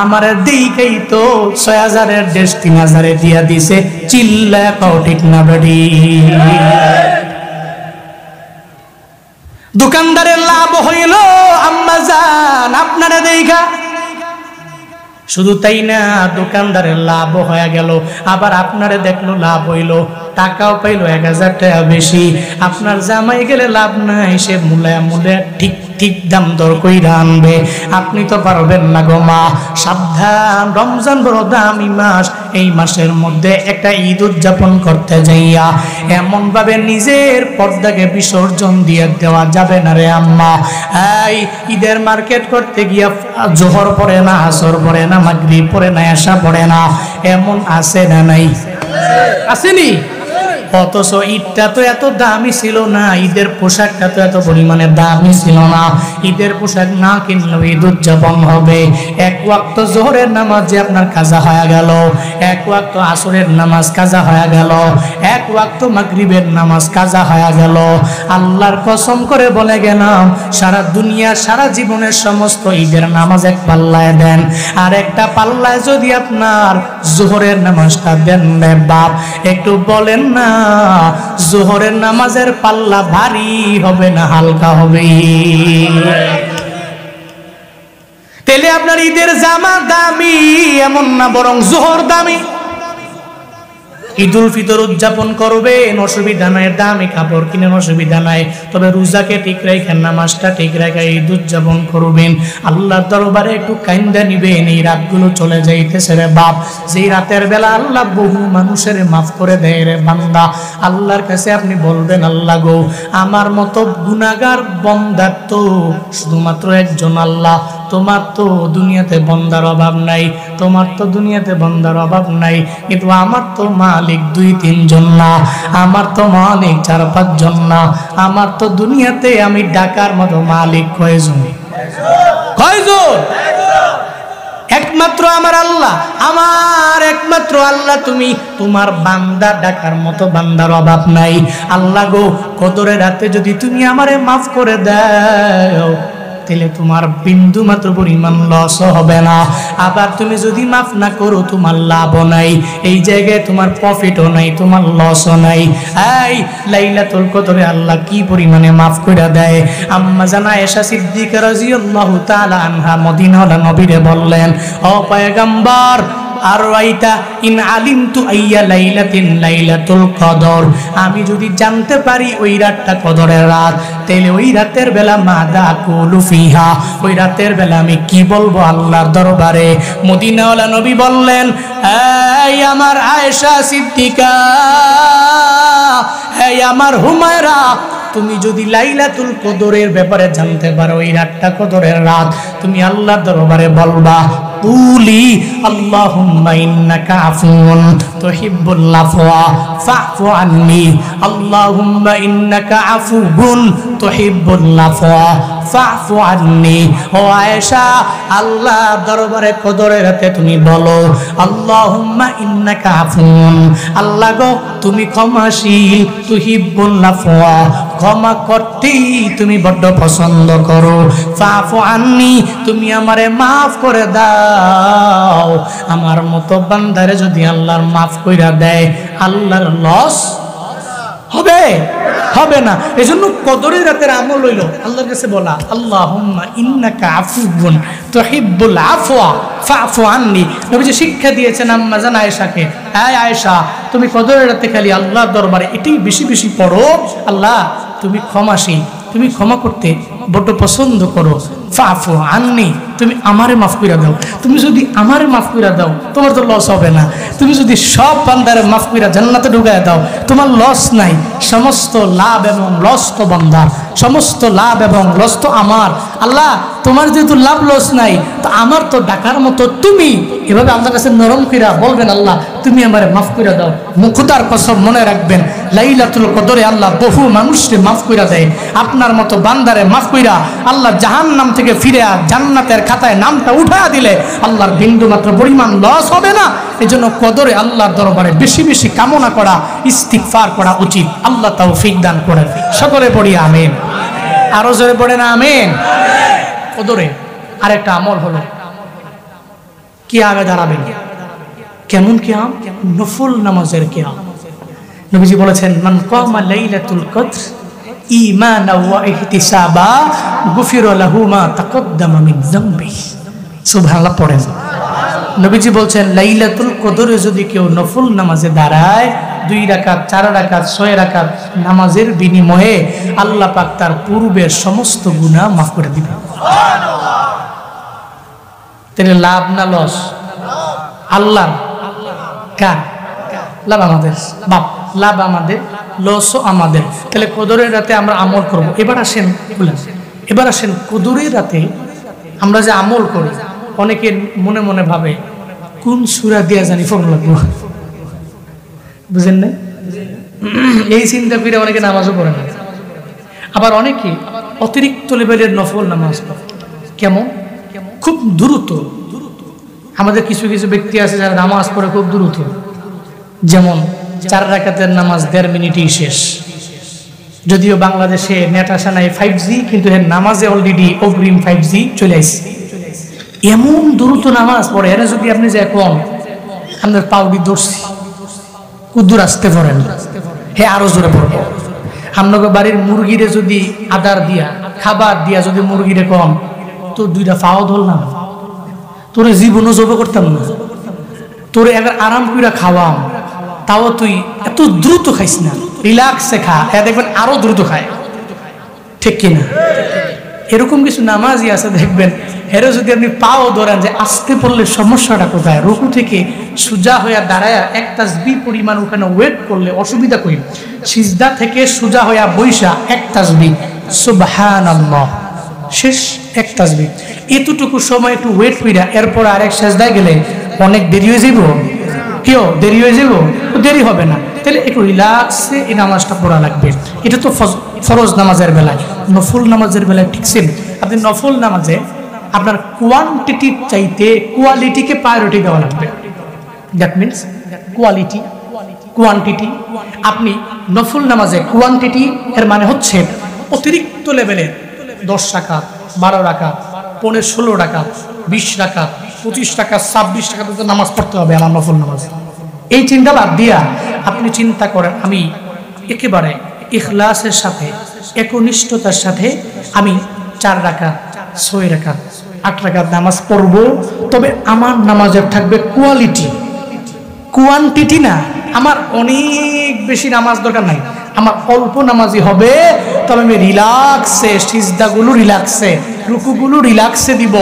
আমার দেইকেই তো 6000-এর ড্রেস 3000-এ দিয়া দিছে। চিল্লা কও ঠিক না বেডি? দোকানদারের লাভ হইল আম্মা জান আপনারা দেখা। শুধু তাই না, দোকানদারের লাভ হয়ে গেল, আবার আপনারে দেখলো লাভ হইল, টাকাও পাইল 1000 টাকা বেশি। আপনার জামাই গেলে লাভ নাই, সে মুলে ঠিক দাম দর কইরা আনবে, আপনি তো পারবেন না গো মা। সাবধান, রমজান বড় দামি মাস। এই মাসের মধ্যে একটা ঈদ উদযাপন করতে যাইয়া এমন ভাবে নিজের পর্দাকে বিসর্জন দিয়ে দেওয়া যাবে না রে আম্মা। এই ঈদের মার্কেট করতে গিয়া জোহর পড়ে না, আসর পড়ে না, মাগরিব পড়ে না, এশা পড়ে না, এমন আছে না নাই? আসেনি? অথচ ঈদটা তো এত দামি ছিল না, ঈদের পোশাকটা তো এত পরিমাণে দামি ছিল না। ঈদের পোশাক না কিনলেও ঈদ উদযাপন হবে। 1 ওয়াক্ত জোহরের নামাজ যে আপনার কাজা হয়ে গেল, 1 ওয়াক্ত আসরের নামাজ কাজা হয়ে গেল, 1 ওয়াক্ত মাগরিবের নামাজ কাজা হয়ে গেল। আল্লাহর কসম করে বলে গেলাম, সারা দুনিয়া সারা জীবনের সমস্ত ঈদের নামাজ এক পাল্লায় দেন, আর একটা পাল্লায় যদি আপনার জোহরের নামাজটা দেন রে বাপ, একটু বলেন না জোহরের নামাজের পাল্লা ভারী হবে না হালকা হবে? তাহলে আপনার ঈদের জামা দামি এমন না, বরং জোহর দামি। ঈদুল ফিতর উদযাপন করবেন, অসুবিধা নাই, দামি কাপড় কিনেন, অসুবিধা নাই, তবে রোজাকে ঠিক রাখেন, নামাজটা ঠিক রেখে ঈদ উদযাপন করবেন। আল্লাহর দরবারে একটু কাইন্দা নিবেন, এই রাতগুলো চলে যাইতেছে রে বাপ, যেই রাতের বেলা আল্লাহ বহু মানুষের মাফ করে দেয় রে বান্দা। আল্লাহর কাছে আপনি বলবেন, আল্লাহ গো আমার মতো গুনাহগার বান্দার তো শুধুমাত্র একজন আল্লাহ, তোমার তো দুনিয়াতে বান্দার অভাব নাই, তোমার তো দুনিয়াতে বান্দার অভাব নাই, কিন্তু আমার তো মালিক 2-3 জন না, আমার তো মালিক 4-5 জন না, আমার তো দুনিয়াতে আমি ডাকার মতো মালিক কয়জন? একমাত্র আমার আল্লাহ, আমার একমাত্র আল্লাহ তুমি, তোমার বান্দা ডাকার মতো বান্দার অভাব নাই। আল্লাহ গো, কদরের রাতে যদি তুমি আমারে মাফ করে দাও তাহলে তোমার বিন্দু মাত্র পরিমাণ লস হবে না। আবার তুমি যদি মাফ না করো তোমার লাভও নাই, এই জায়গায় তোমার প্রফিটও নাই, তোমার লসও নাই। এই লাইলাতুল কদরে আল্লাহ কি পরিমাণে মাফ করে দেয়। আম্মা জানা আয়েশা সিদ্দিকা রাদিয়াল্লাহু তাআলা আনহা মদিনার নবীরে বললেন, ও পয়গম্বর, আর রাইতা ইন আলিমতু আইয়া লাইলাতিন লাইলাতুল কদর, আমি যদি জানতে পারি ওই রাতটা কদরের রাত, তাহলে ওই রাতের বেলা মাদা কুলু ফিহা, ওই রাতের বেলা আমি কি বলবো আল্লাহর দরবারে। মদিনাওয়ালা নবী বললেন, এই আমার আয়েশা সিদ্দিকা, এই আমার হুমায়রা, তুমি যদি লাইলাতুল কদরের ব্যাপারে জানতে পারো ওই রাতটা কদরের রাত, তুমি আল্লাহর দরবারে বলবা, কুলি আল্লাহুম্মা ইন্নাকা আফুন তুহিব্বুল আফওয়া ফাফু আন্নি, আল্লাহুম্মা ইন্নাকা আফুন তুহিব্বুল আফওয়া ফাফু আন্নি। ও আয়েশা, আল্লাহর দরবারে কদরের রাতে তুমি বলো, আল্লাহুম্মা ইন্নাকা আফুন, আল্লাহ গো তুমি ক্ষমাশীল, তুহিব্বুল আফওয়া, ক্ষমা করতেই তুমি বড্ড পছন্দ করো, ফাফু আন্নি, তুমি আমারে মাফ করে দাও। আমার মতো বান্দারে যদি আল্লাহর মাফ কইরা দেয়, আল্লাহর লস হবে হবে না। এজন্য কদরের রাতের আমল হইল আল্লাহর কাছে বলা, আল্লাহুম্মা ইন্নাকা আফুউন তুহিব্বুল আফওয়া ফাফু আন্নি। নবীজি শিক্ষা দিয়েছেন আম্মা জান আয়েশাকে, এই আয়েশা, তুমি কদরের রাতে খালি আল্লাহর দরবারে এটাই বেশি বেশি পড়ো, আল্লাহ তুমি ক্ষমাশীল, তুমি ক্ষমা করতে বড় পছন্দ করো, ফাফু আন্নি, তুমি আমারে মাফ কইরা দাও। তুমি যদি আমারে মাফ কইরা দাও তোমার তো লস হবে না, তুমি যদি সব বান্দারে মাফ কইরা জান্নাতে ঢুকায় দাও তোমার লস নাই। সমস্ত লাভ এবং লস তো বান্দার, সমস্ত লাভ এবং লস তো আমার। আল্লাহ তোমার যেহেতু লাভ লস নাই, তো আমার তো ডাকার মতো তুমি। এভাবে আল্লাহর কাছে নরম কইরা বলবেন, আল্লাহ তুমি আমারে মাফ কইরা দাও। মুখতার কসম মনে রাখবেন, লাইলাতুল কদরে আল্লাহ বহু মানুষকে মাফ কইরা দেয়। আপনার মতো বান্দারে মাফ কইরা আল্লাহ জাহান্নাম থেকে ফিরে জান্নাতের খাতায় নামটা উঠায়া দিলে আল্লাহর বিন্দু মাত্র পরিমাণ লস হবে না। এজন্য কদরে আল্লাহর দরবারে বেশি বেশি কামনা করা, ইস্তিগফার করা উচিত। আল্লাহ তৌফিক দান করেন। সকলে পড়ি আমিন, আরো জোরে পড়েন আমিন। কদরে আরেকটা আমল হলো কিয়ামে দাঁড়াবেন। কেমন কিয়াম? নফল নামাজের কিয়াম। নবীজি বলেছেন, মান কামা লাইলাতুল কদর ঈমানাও ওয়া ইহতিসাবা গুফিরা লাহু মা তাকদ্দামা মিন যামবিহি। সুবহানাল্লাহ পড়েন। নবীজি বলছেন, লাইলাতুল কদরে যদি কেউ নফল নামাজে দাঁড়ায়, 2 রাকাত 4 রাকাত 6 রাকাত নামাজের বিনিময়ে আল্লাহ পাক তার পূর্বের সমস্ত গুনাহ মাফ করে দিবেন। সুবহানাল্লাহ। তাহলে লাভ না লস? আল্লাহ কার লাভ? আমাদের বাপ লাভ আমাদের, লসও আমাদের। তাহলে কদরের রাতে আমরা আমল করব। এবার আসেন কদরের রাতে আমরা যে আমল করি, অনেকে মনে মনে ভাবে কোন সূরা দিয়া জানি ফরম লাগবো, বুঝেন না? এই চিন্তা করে অনেকে নামাজও পড়ে না। আবার অনেকে অতিরিক্ত লেভেলের নফল নামাজ পড়ে। কেমন? খুব দ্রুত। আমাদের কিছু কিছু ব্যক্তি আছে যারা নামাজ পড়ে খুব দ্রুত, যেমন 4 রাকাতের নামাজ 1.5 মিনিটেই শেষ। যদিও বাংলাদেশে নেট আসা নাই 5G, কিন্তু এর নামাজে অলরেডি অগ্রিম 5G চলে আসছে। এমন দ্রুত নামাজ পড়ে, এরা যদি আপনি যে এখন আপনার পাউডি দর্শি কুদ্দুর আসতে পারেন, হে আরো জোরে পড়বো। আপনাকে বাড়ির মুরগিরে যদি আদার দিয়া খাবার দিয়া যদি মুরগিরে কম, তো 2টা পাও ধরলাম, তোরে জীবনও জব করতাম না, তোরে একবার আরাম করে খাওয়াম, তাও তুই এত দ্রুত খাইস না, রিল্যাক্সে খা। হ্যাঁ দেখবেন আরো দ্রুত খায়, ঠিক কিনা? এরকম কিছু নামাজি আছে দেখবেন, এরও যদি আপনি পাও ধরেন যে আসতে পড়লে সমস্যাটা কোথায়, রুকু থেকে সোজা হইয়া দাঁড়ায় 1 তাসবিহ পরিমাণ ওখানে ওয়েট করলে অসুবিধা করি, সিজদা থেকে সোজা হইয়া বৈশা 1 তাসবিহ সুবহানাল্লাহ, শেষ 1 তাসবিহ। এতটুকু সময় একটু ওয়েট কইরা এরপর আরেক সেজদায় গেলে অনেক দেরি হয়ে যাব। কেউ দেরি হয়ে যাব? দেরি হবে না। তাহলে একটু রিল্যাক্সে এই নামাজটা পড়া লাগবে। এটা তো ফরজ নামাজের বেলায়। নফল নামাজের বেলায় ঠিকছেন আপনি নফল নামাজে আপনার কোয়ান্টিটির চাইতে কোয়ালিটিকে প্রায়োরিটি দেওয়া লাগবে। That means quality quantity. আপনি নফল নামাজে কোয়ান্টিটি এর মানে হচ্ছে অতিরিক্ত লেভেলের 10 রাকাত, 12 রাকাত, 15, 16 রাকাত, 20 রাকাত, 25 রাকাত, 26 রাকাত নামাজ পড়তে হবে আমার নফল নামাজ। এই চিন্তা বাদ দিয়া আপনি চিন্তা করেন আমি একেবারে ইখলাসের সাথে, একনিষ্ঠতার সাথে আমি 4 রাকাত, 6 রাকাত, 8 রাকাত নামাজ পড়ব, তবে আমার নামাজের থাকবে কোয়ালিটি, কোয়ান্টিটি না। আমার অনেক বেশি নামাজ দরকার নাই, আমার অল্প নামাজি হবে, তবে আমি রিল্যাক্সে সিজদাগুলো রিল্যাক্সে, রুকুগুলো রিল্যাক্সে দিব।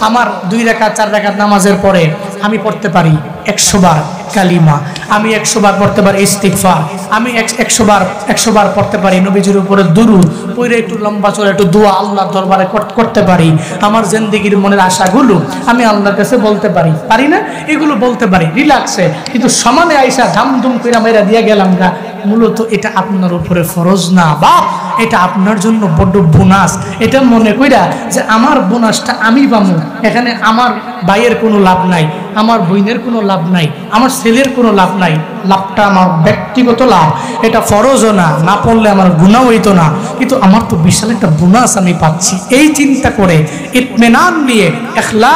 আমার 2 রাকাত 4 রাকাত নামাজের পরে আমি পড়তে পারি 100 বার কালিমা, আমি 100 বার পড়তে পারি ইস্তিগফার, আমি 100 বার পড়তে পারি নবীজির উপরে দুরূদ, পড়ে একটু লম্বা চলে একটু দোয়া আল্লাহর দরবারে করতে পারি। আমার জিন্দেগির মনের আশাগুলো আমি আল্লাহর কাছে বলতে পারি, পারি না? এগুলো বলতে পারি রিল্যাক্সে। কিন্তু সমানে আইসা ধামধুম করে মেরা দিয়ে গেলাম গা, মূলত এটা আপনার উপরে ফরজ না, বা এটা আপনার জন্য বড় বোনাস। এটা মনে কইরা যে আমার বোনাসটা আমি পাবো, এখানে আমার ভাইয়ের কোনো লাভ নাই, আমার বোনের কোনো লাভ নাই, আমার ছেলের কোনো লাভ নাই, লাভটা আমার ব্যক্তিগত লাভ, এটা ফরজও না, না পড়লে আমার গুনাহ হইতো না, কিন্তু আমার তো বিশাল একটা বোনাস আমি পাচ্ছি। এই চিন্তা করে ইতমিনান নিয়ে ইখলাস